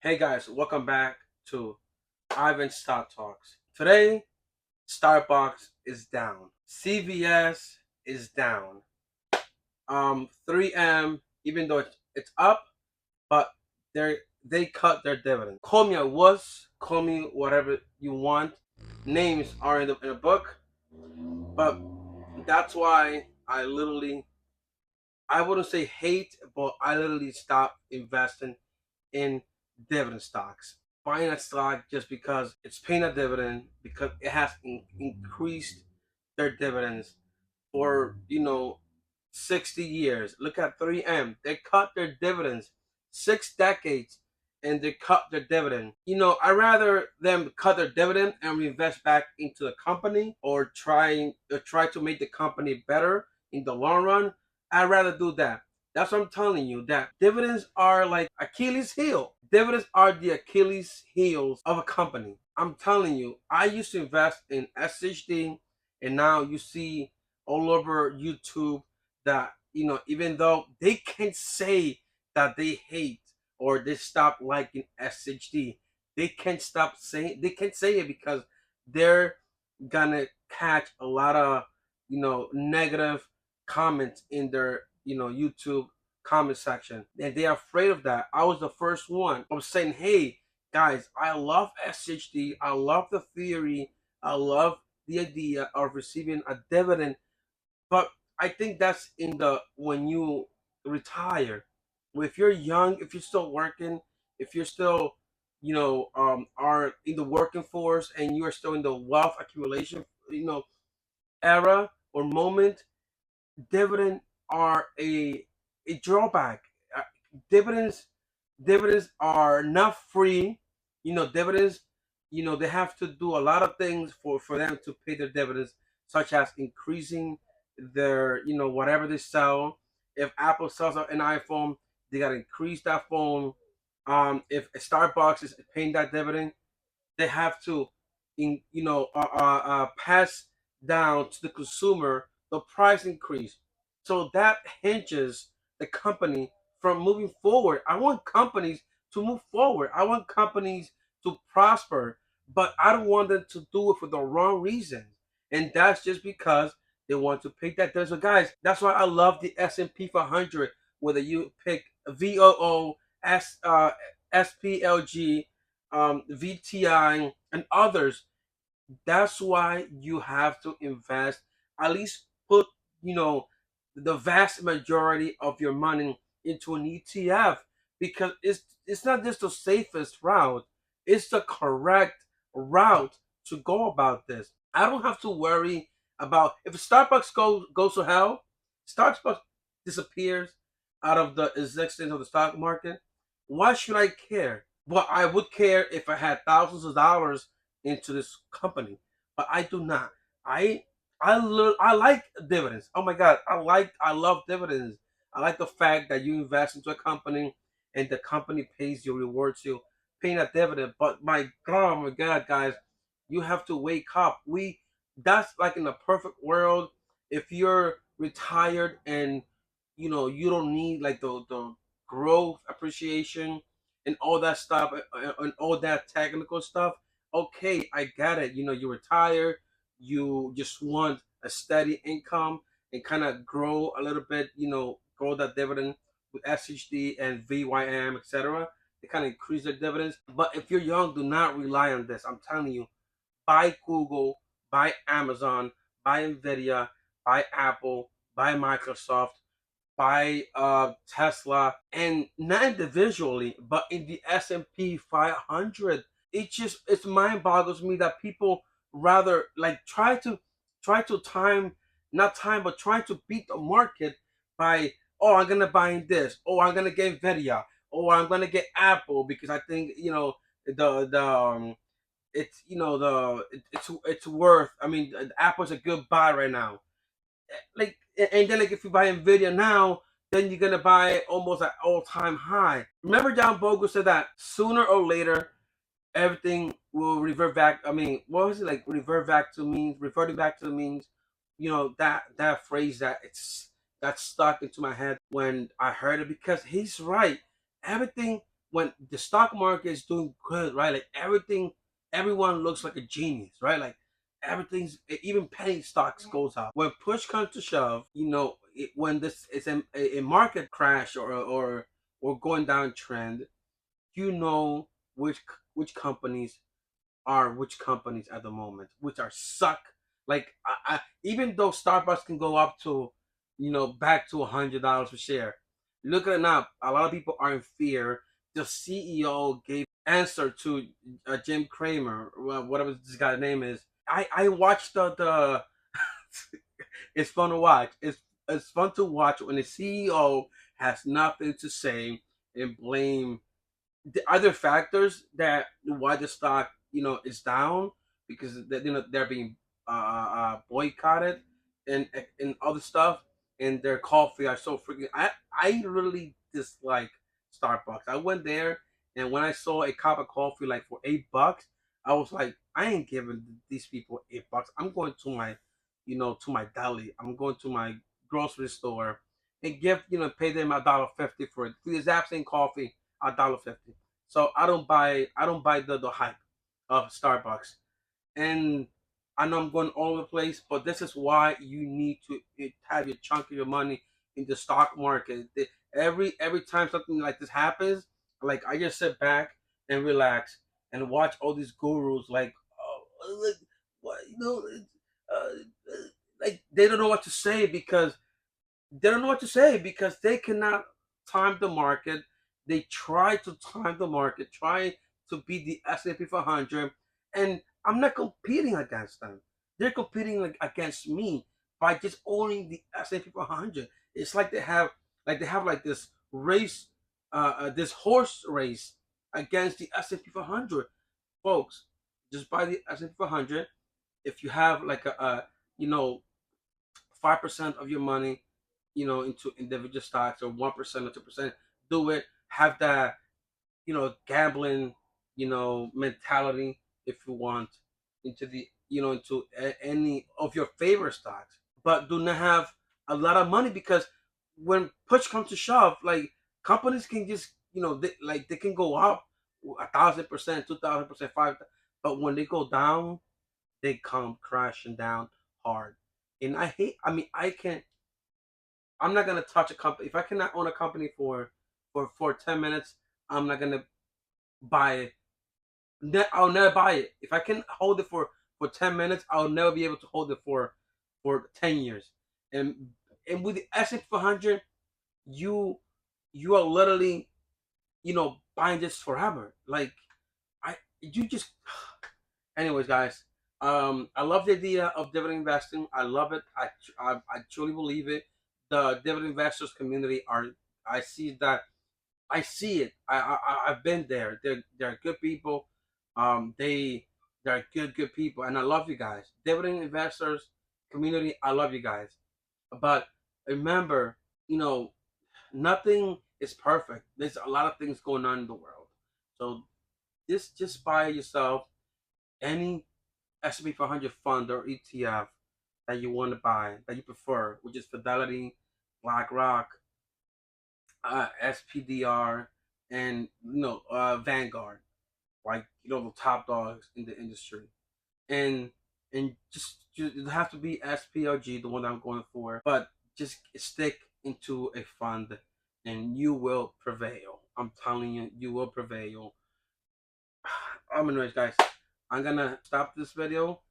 Hey guys, welcome back to Ivan Stock Talks. Today, Starbucks is down. CVS is down. 3M, even though it's up, but they cut their dividend. Call me a wuss, call me whatever you want. Names are in the book, but that's why I wouldn't say hate, but I literally stopped investing in dividend stocks. Buying a stock just because it's paying a dividend, because it has increased their dividends for 60 years. Look at 3M. They cut their dividends 6 decades, and they cut their dividend. I rather them cut their dividend and reinvest back into the company, or try to make the company better in the long run. I'd rather do that. That's what I'm telling you. That dividends are like Achilles heel. Dividends are the Achilles heels of a company. I'm telling you. I used to invest in SHD, and now you see all over YouTube that even though they can say that they hate or they stop liking SHD, they can say it because they're gonna catch a lot of negative comments in their YouTube comment section, and they're afraid of that. I was the first one. I was saying, hey guys, I love SHD, I love the theory, I love the idea of receiving a dividend, but I think that's in the when you retire. If you're young, if you're still working, if you're still, are in the working force, and you are still in the wealth accumulation, era or moment, dividend are a drawback. Uh, dividends dividends are not free. Dividends, they have to do a lot of things for them to pay their dividends, such as increasing their, whatever they sell. If Apple sells an iPhone, they got to increase that phone. If Starbucks is paying that dividend, they have to pass down to the consumer the price increase. So that hinges the company from moving forward. I want companies to move forward. I want companies to prosper, but I don't want them to do it for the wrong reasons. And that's just because they want to pick that. So guys, that's why I love the S&P 500. Whether you pick VOO, SPLG, VTI, and others, that's why you have to invest. At least put, you know, the vast majority of your money into an ETF, because it's not just the safest route, it's the correct route to go about this. I don't have to worry about if Starbucks goes to hell, Starbucks disappears out of the existence of the stock market. Why should I care? Well, I would care if I had thousands of dollars into this company, but I do not. I like dividends. Oh my god, I love dividends. I like the fact that you invest into a company and the company pays you, rewards you, paying a dividend. But oh my god, guys, you have to wake up. That's like in a perfect world. If you're retired and you don't need like the growth appreciation and all that stuff, and all that technical stuff. Okay, I get it. You're retired, you just want a steady income and kind of grow a little bit, grow that dividend with SHD and VYM, etc. They kind of increase their dividends. But if you're young, do not rely on this. I'm telling you, buy Google, buy Amazon, buy Nvidia, buy Apple, buy Microsoft, by Tesla, and not individually, but in the S&P 500. It's mind boggles me that people rather like try to time not time but try to beat the market by, oh, I'm gonna buy this, oh, I'm gonna get Nvidia, oh, I'm gonna get Apple because I think the it's it's worth. I mean, Apple's a good buy right now. Like, and then like if you buy Nvidia now, then you're gonna buy almost at all-time high. Remember, John Bogle said that sooner or later everything will revert back. I mean, what was it like? Reverting back to the means. That phrase that stuck into my head when I heard it, because he's right. Everything when the stock market is doing good, right? Like everyone looks like a genius, right? Like everything's, even penny stocks goes up. When push comes to shove, when this is a market crash or going down trend, you know which companies are which companies at the moment, which are suck. Like even though Starbucks can go up to, back to $100 a share. Look at it now. A lot of people are in fear. The CEO gave answer to Jim Cramer, whatever this guy's name is. I watched the it's fun to watch. It's fun to watch when the CEO has nothing to say and blame the other factors that why the stock is down, because they're being boycotted and other stuff, and their coffee are so freaking. I really dislike Starbucks. I went there, and when I saw a cup of coffee like for $8, I was like, I ain't giving these people $8. I'm going to my to my deli. I'm going to my grocery store and pay them $1.50 for the exact same coffee, $1.50. So I don't buy the hype of Starbucks. And I know I'm going all over the place, but this is why you need to have your chunk of your money in the stock market. Every time something like this happens, like I just sit back and relax and watch all these gurus like, oh, look, what like they don't know what to say because they cannot time the market. They try to time the market, try to beat the S&P 500, and I'm not competing against them. They're competing against me by just owning the S&P 500. It's like they have this race, this horse race against the S&P 500, folks. Just buy the S&P 500. If you have like a you know 5% of your money, into individual stocks, or 1% or 2%. Do it. Have that, gambling, mentality if you want into any of your favorite stocks, but do not have a lot of money because when push comes to shove, like companies can just, they can go up 1,000%, 2,000%, five, but when they go down, they come crashing down hard. And I hate. I mean, I can't. I'm not gonna touch a company if I cannot own a company for 10 minutes. I'm not gonna buy it. I'll never buy it. If I can hold it for 10 minutes, I'll never be able to hold it for 10 years. And and with the S&P 500, you you are literally buying this forever. Like you just. Anyways, guys, I love the idea of dividend investing. I love it. I truly believe it. The dividend investors community are. I see that. I see it. I've been there. They're good people. They're good people, and I love you guys. Dividend investors community. I love you guys. But remember, you know, nothing is perfect. There's a lot of things going on in the world. So just buy yourself any S&P 500 fund or ETF that you want to buy, that you prefer, which is Fidelity, BlackRock, SPDR, and Vanguard, like the top dogs in the industry. And just it has to be SPLG, the one that I'm going for, but just stick into a fund, and you will prevail. I'm telling you, you will prevail. Anyways, guys, I'm gonna stop this video.